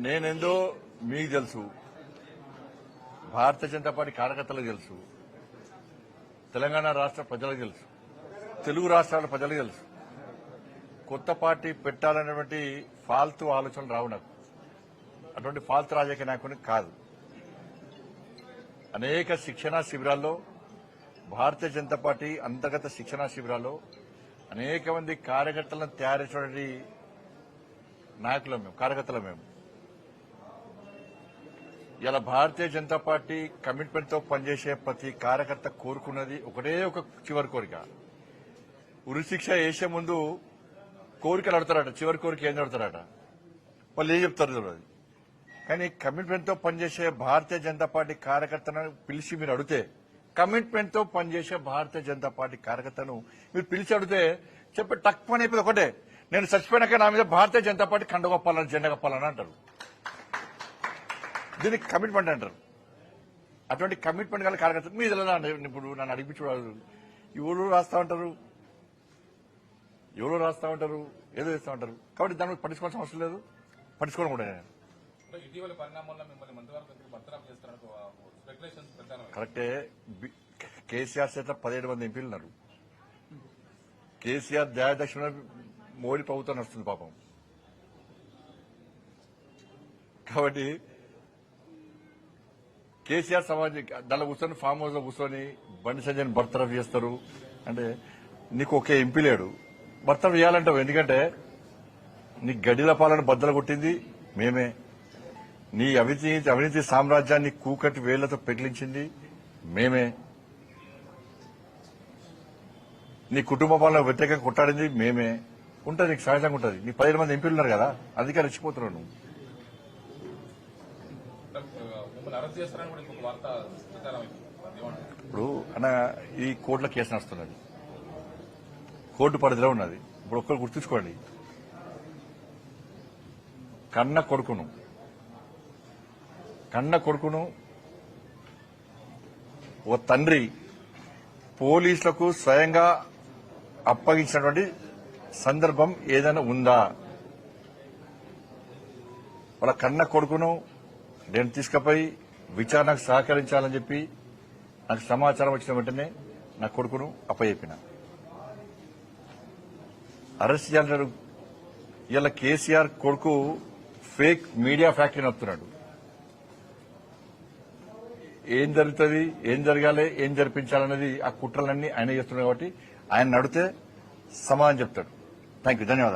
నేనేందో మీకు తెలుసు, భారతీయ జనతా పార్టీ కార్యకర్తలకు తెలుసు, తెలంగాణ రాష్ట్ర ప్రజలకు తెలుసు, తెలుగు రాష్ట్రాల ప్రజలకు తెలుసు. కొత్త పార్టీ పెట్టాలనేటువంటి ఫాల్తు ఆలోచనలు రావు నాకు. అటువంటి ఫాల్తు రాజకీయ నాయకునికి కాదు. అనేక శిక్షణా శిబిరాల్లో భారతీయ జనతా పార్టీ అంతర్గత శిక్షణా శిబిరాల్లో అనేక మంది కార్యకర్తలను తయారు చేసినటువంటి నాయకులం మేము, కార్యకర్తలం మేము. ఇలా భారతీయ జనతా పార్టీ కమిట్మెంట్ తో పనిచేసే ప్రతి కార్యకర్త కోరుకున్నది ఒకటే ఒక చివరి కోరిక. ఉరిశిక్ష వేసే ముందు కోరికలు అడతారట, చివరి కోరిక ఏం అడతారట, వాళ్ళు ఏం చెప్తారు చూడదు. కానీ కమిట్మెంట్ తో పనిచేసే భారతీయ జనతా పార్టీ కార్యకర్తను పిలిచి మీరు అడిగితే, కమిట్మెంట్ తో పనిచేసే భారతీయ జనతా పార్టీ కార్యకర్తను మీరు పిలిచి అడిగితే చెప్పే టక్ పని అయిపోయింది ఒకటే, నేను చచ్చిపోయినాక నా మీద భారతీయ జనతా పార్టీ కండ కప్పాలని, జెండా కప్పాలని అంటారు. దీనికి కమిట్మెంట్ అంటారు. అటువంటి కమిట్మెంట్ గల కార్యకర్త మీద ఇప్పుడు నన్ను అడిగించు ఎవరు రాస్తా ఉంటారు, ఎవరో రాస్తా ఉంటారు, ఏదో చేస్తా ఉంటారు. కాబట్టి దాని మీద పట్టించుకోవాల్సిన అవసరం లేదు, పట్టించుకోవడం కూడా. ఇటీవల పరిణామాల్లో మిమ్మల్ని మంత్రివర్గం బర్తరఫ్ చేస్తున్నట్టు స్పెక్యులేషన్స్ ప్రచారం. కరెక్టే. కేసీఆర్ చేత 17 మంది ఎంపీలు ఉన్నారు. కేసీఆర్ దయాదక్షిణ మోడీ ప్రభుత్వం నడుస్తుంది పాపం. కాబట్టి కేసీఆర్ సమాజం దానిలో కూర్చొని ఫామ్ హౌస్ లో కూర్చొని బండి సంజయ్ బర్తరఫ్ చేస్తారు అంటే నీకు ఒకే ఎంపీ లేడు, బర్తరఫ్ చేయాలంటావు. ఎందుకంటే నీ గడిల పాలన బద్దలు కొట్టింది మేమే, నీ అవినీతి సామ్రాజ్యాన్ని కూకటి వేళ్లతో పెకిలించింది మేమే, నీ కుటుంబ పాలన వ్యతిరేకంగా కొట్టాడింది మేమే. ఉంటుంది, నీకు సహజంగా ఉంటుంది. నీ 17 మంది ఎంపీలు ఉన్నారు కదా, అందుకే రెచ్చిపోతున్నావు నువ్వు. ఇప్పుడు అన్న ఈ కోర్టులో కేసు నడుస్తున్నది, కోర్టు పరిధిలో ఉన్నది. ఇప్పుడు ఒక్కరు గుర్తుంచుకోండి, కన్న కొడుకును ఓ తండ్రి పోలీసులకు స్వయంగా అప్పగించినటువంటి సందర్భం ఏదైనా ఉందా? వాళ్ళ కన్న కొడుకును నేను తీసుకుపోయి విచారణకు సహకరించాలని చెప్పి నాకు సమాచారం వచ్చిన వెంటనే నా కొడుకును అప్పచెప్పిన. అరెస్ట్ చేయాలంటారు. ఇలా కేసీఆర్ కొడుకు ఫేక్ మీడియా ఫ్యాక్టరీ నడుపుతున్నాడు. ఏం జరుగుతుంది, ఏం జరగాలి, ఏం జరిపించాలనేది ఆ కుట్రలన్నీ ఆయన చేస్తున్నాడు. కాబట్టి ఆయన నడితే సమాధానం చెప్తాడు. థ్యాంక్ యూ, ధన్యవాదాలు.